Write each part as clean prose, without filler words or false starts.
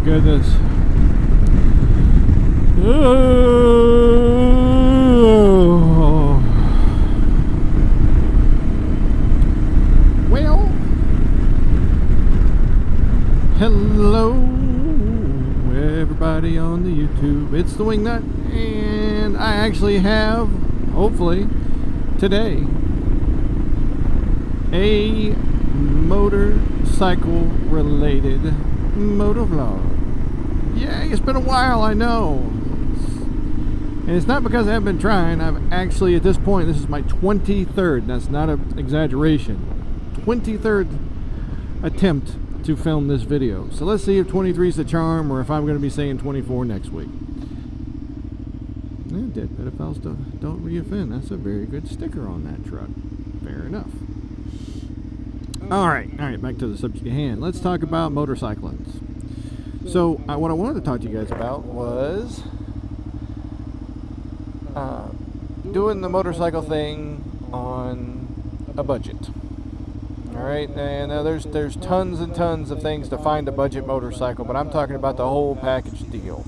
goodness. Well, hello everybody on the YouTube. It's the Wingnut, and I actually have, hopefully, today, a motorcycle related motovlog. Yeah, it's been a while, I know. And it's not because I haven't been trying. I've actually, at this point, this is my 23rd, that's not an exaggeration, 23rd attempt to film this video. So let's see if 23 is the charm, or if I'm going to be saying 24 next week. Yeah, dead pedophiles don't re-offend. That's a very good sticker on that truck. Fair enough. All right, back to the subject at hand. Let's talk about motorcycling. So what I wanted to talk to you guys about was doing the motorcycle thing on a budget. All right, and there's tons and tons of things to find a budget motorcycle, but I'm talking about the whole package deal.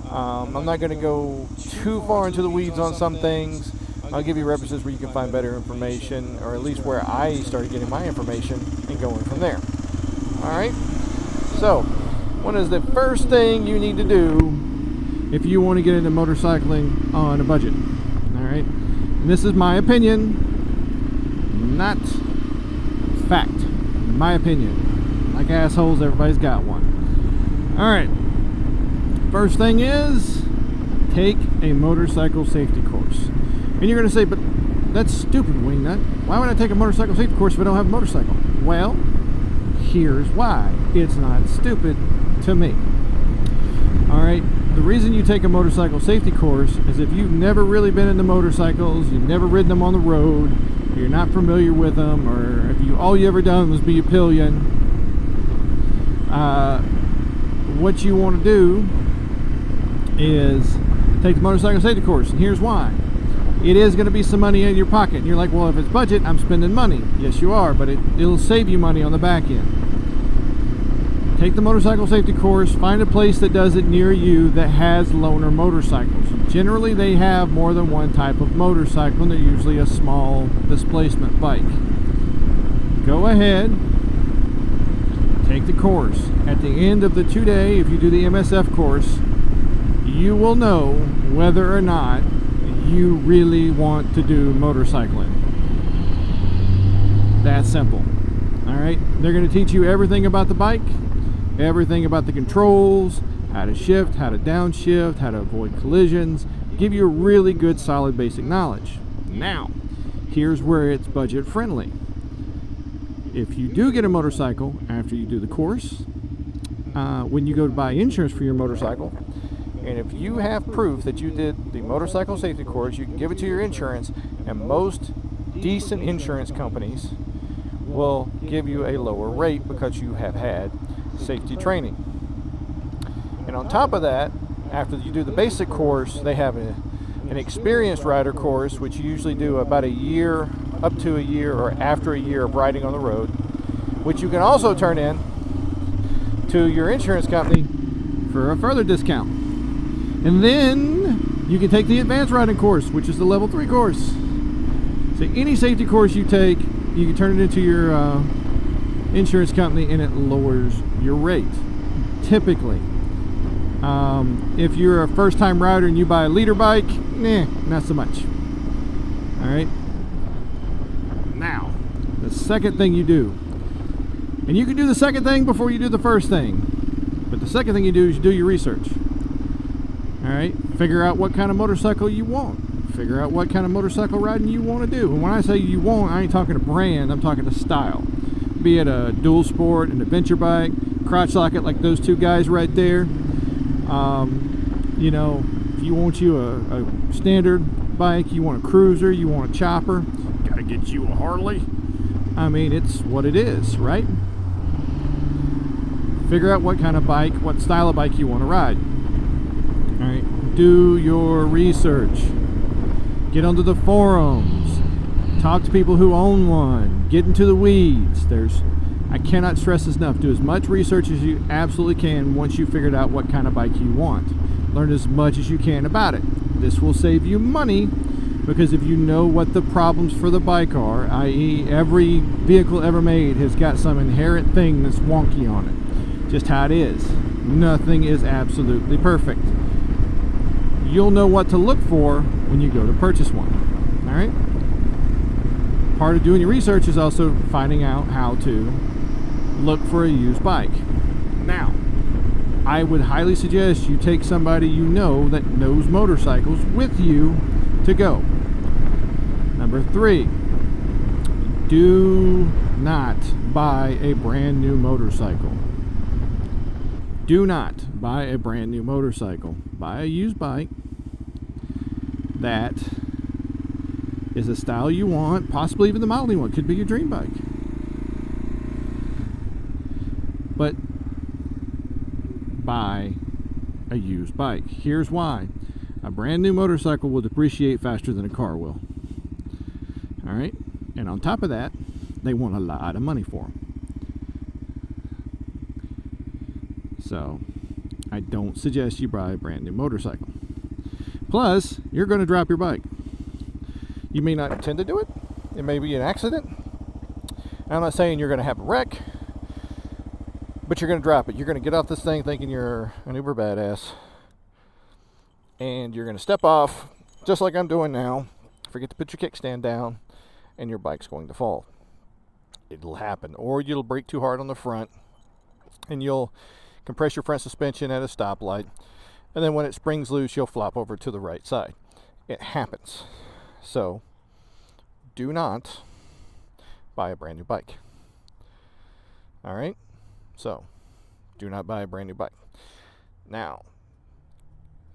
I'm not going to go too far into the weeds on some things. I'll give you references where you can find better information, or at least where I started getting my information and going from there. All right, so what is the first thing you need to do if you want to get into motorcycling on a budget? All right, and this is my opinion, not fact. My opinion. Like assholes, everybody's got one. All right, first thing is take a motorcycle safety course. And you're going to say, but that's stupid, Wingnut. Why would I take a motorcycle safety course if I don't have a motorcycle? Well, here's why. It's not stupid to me. Alright, the reason you take a motorcycle safety course is if you've never really been into motorcycles, you've never ridden them on the road, you're not familiar with them, or if all you ever done was be a pillion, what you want to do is take the motorcycle safety course. And here's why. It is going to be some money in your pocket. And you're like, well, if it's budget, I'm spending money. Yes, you are, but it'll save you money on the back end. Take the motorcycle safety course, find a place that does it near you that has loaner motorcycles. Generally, they have more than one type of motorcycle, and they're usually a small displacement bike. Go ahead, take the course. At the end of the 2-day, if you do the MSF course, you will know whether or not you really want to do motorcycling. That's simple. Alright, they're going to teach you everything about the bike, everything about the controls, how to shift, how to downshift, how to avoid collisions, give you a really good solid basic knowledge. Now, here's where it's budget friendly. If you do get a motorcycle after you do the course, when you go to buy insurance for your motorcycle, and if you have proof that you did the motorcycle safety course, you can give it to your insurance, and most decent insurance companies will give you a lower rate because you have had safety training. And on top of that, after you do the basic course, they have an experienced rider course, which you usually do about a year, up to a year, or after a year of riding on the road, which you can also turn in to your insurance company for a further discount. And then you can take the advanced riding course, which is the level 3 course. So any safety course you take, you can turn it into your insurance company, and it lowers your rate. Typically, if you're a first-time rider and you buy a leader bike, not so much. All right. Now, the second thing you do, and you can do the second thing before you do the first thing, but the second thing you do is you do your research. All right, figure out what kind of motorcycle you want. Figure out what kind of motorcycle riding you want to do. And when I say you want, I ain't talking a brand, I'm talking a style. Be it a dual sport, an adventure bike, crotch socket like those two guys right there. You know, if you want you a standard bike, you want a cruiser, you want a chopper, gotta get you a Harley. I mean, it's what it is, right? Figure out what kind of bike, what style of bike you want to ride. All right, do your research. Get onto the forums. Talk to people who own one. Get into the weeds. I cannot stress this enough. Do as much research as you absolutely can once you figured out what kind of bike you want. Learn as much as you can about it. This will save you money, because if you know what the problems for the bike are, i.e. every vehicle ever made has got some inherent thing that's wonky on it. Just how it is. Nothing is absolutely perfect. You'll know what to look for when you go to purchase one. All right? Part of doing your research is also finding out how to look for a used bike. Now, I would highly suggest you take somebody you know that knows motorcycles with you to go. Number 3, do not buy a brand new motorcycle. Do not buy a brand new motorcycle. Buy a used bike that is a style you want, possibly even the model you want. Could be your dream bike. But buy a used bike. Here's why. A brand new motorcycle will depreciate faster than a car will. All right? And on top of that, they want a lot of money for them. So, I don't suggest you buy a brand new motorcycle. Plus, you're going to drop your bike. You may not intend to do it. It may be an accident. I'm not saying you're going to have a wreck, but you're going to drop it. You're going to get off this thing thinking you're an uber badass, and you're going to step off just like I'm doing now, forget to put your kickstand down, and your bike's going to fall. It'll happen. Or you'll brake too hard on the front, and you'll compress your front suspension at a stoplight, and then when it springs loose, you'll flop over to the right side. It happens. So, do not buy a brand new bike. All right? So, do not buy a brand new bike. Now,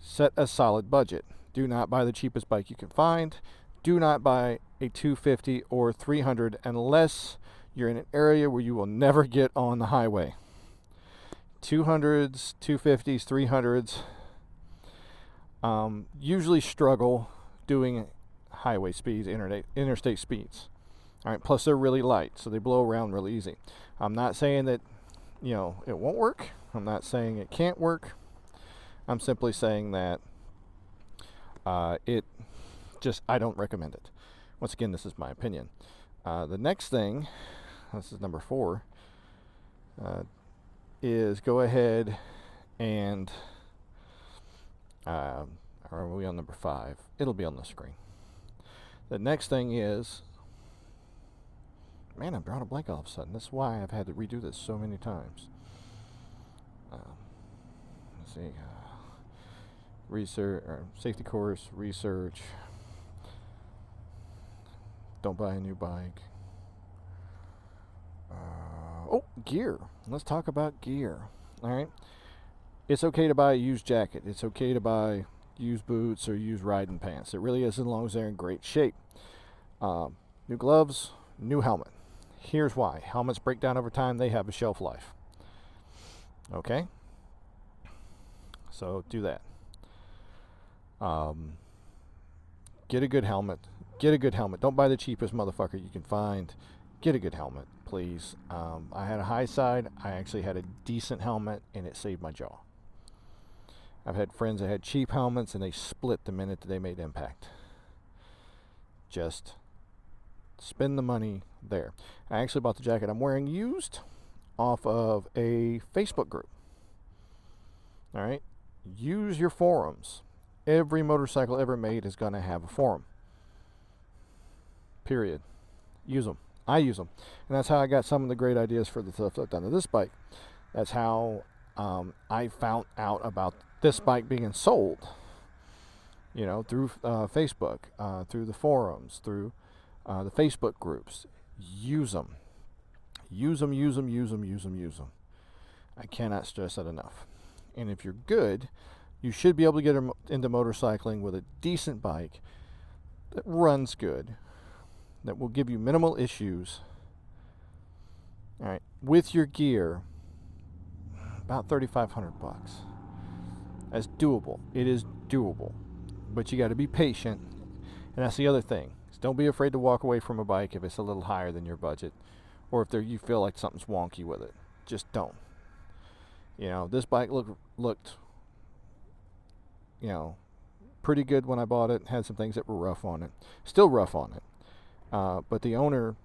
set a solid budget. Do not buy the cheapest bike you can find. Do not buy a 250 or 300 unless you're in an area where you will never get on the highway. 200s, 250s, 300s usually struggle doing highway speeds, interstate speeds. All right, plus they're really light, so they blow around really easy. I'm not saying that, it won't work. I'm not saying it can't work. I'm simply saying that I don't recommend it. Once again, this is my opinion. The next thing, this is number 4, is go ahead and are we on number 5? It'll be on the screen. The next thing is, man, I'm drawing a blank all of a sudden. That's why I've had to redo this so many times. Let's see. Research, or safety course, research. Don't buy a new bike. Gear. Let's talk about gear. All right. It's okay to buy a used jacket. It's okay to buy used boots or used riding pants. It really is, as long as they're in great shape. New gloves, new helmet. Here's why. Helmets break down over time. They have a shelf life. Okay? So do that. Get a good helmet. Get a good helmet. Don't buy the cheapest motherfucker you can find. Get a good helmet, please. I had a high side. I actually had a decent helmet, and it saved my jaw. I've had friends that had cheap helmets, and they split the minute that they made impact. Just spend the money there. I actually bought the jacket I'm wearing used off of a Facebook group. All right? Use your forums. Every motorcycle ever made is going to have a forum. Period. Use them. I use them. And that's how I got some of the great ideas for the stuff I've done to this bike. That's how I found out about this bike being sold. Through Facebook, through the forums, through the Facebook groups. Use them. Use them, use them, use them, use them, use them. I cannot stress that enough. And if you're good, you should be able to get into motorcycling with a decent bike that runs good, that will give you minimal issues. All right, with your gear, about $3,500. That's doable. It is doable, but you got to be patient. And that's the other thing. Don't be afraid to walk away from a bike if it's a little higher than your budget, or if you feel like something's wonky with it. Just don't. This bike looked, pretty good when I bought it. Had some things that were rough on it. Still rough on it. But the owner,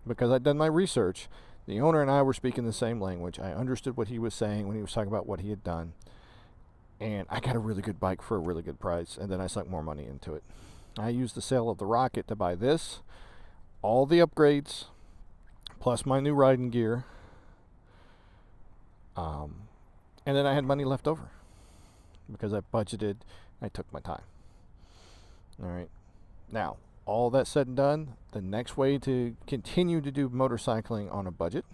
because I'd done my research, the owner and I were speaking the same language. I understood what he was saying when he was talking about what he had done. And I got a really good bike for a really good price. And then I sunk more money into it. I used the sale of the Rocket to buy this, all the upgrades, plus my new riding gear. And then I had money left over because I budgeted. I took my time. All right. Now, all that said and done, the next way to continue to do motorcycling on a budget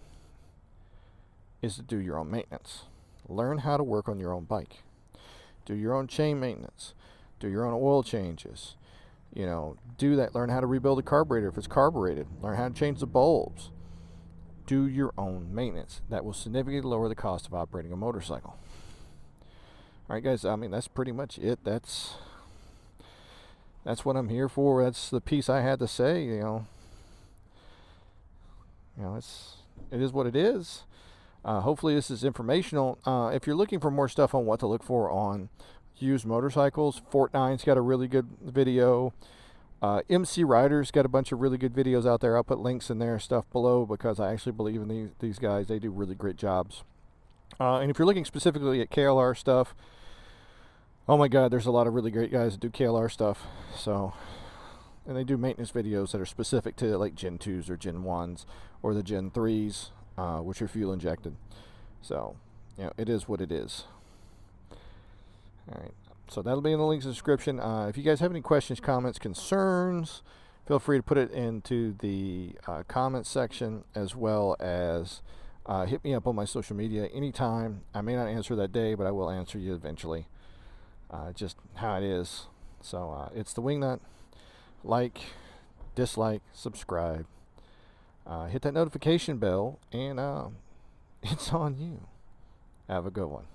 is to do your own maintenance. Learn how to work on your own bike. Do your own chain maintenance. Do your own oil changes. Do that. Learn how to rebuild a carburetor if it's carbureted. Learn how to change the bulbs. Do your own maintenance. That will significantly lower the cost of operating a motorcycle. All right, guys. That's pretty much it. That's what I'm here for. That's the piece I had to say. It is what it is. Hopefully, this is informational. If you're looking for more stuff on what to look for on used motorcycles, Fort 9's got a really good video. MC Rider's got a bunch of really good videos out there. I'll put links in their stuff below because I actually believe in these guys. They do really great jobs. And if you're looking specifically at KLR stuff, oh my God, there's a lot of really great guys that do KLR stuff. And they do maintenance videos that are specific to like Gen 2s or Gen 1s or the Gen 3s, which are fuel injected. So, it is what it is. All right. So that'll be in the links in the description. If you guys have any questions, comments, concerns, feel free to put it into the comments section, as well as hit me up on my social media anytime. I may not answer that day, but I will answer you eventually. Just how it is. So it's the Wingnut. Like, dislike, subscribe. Hit that notification bell, and it's on you. Have a good one.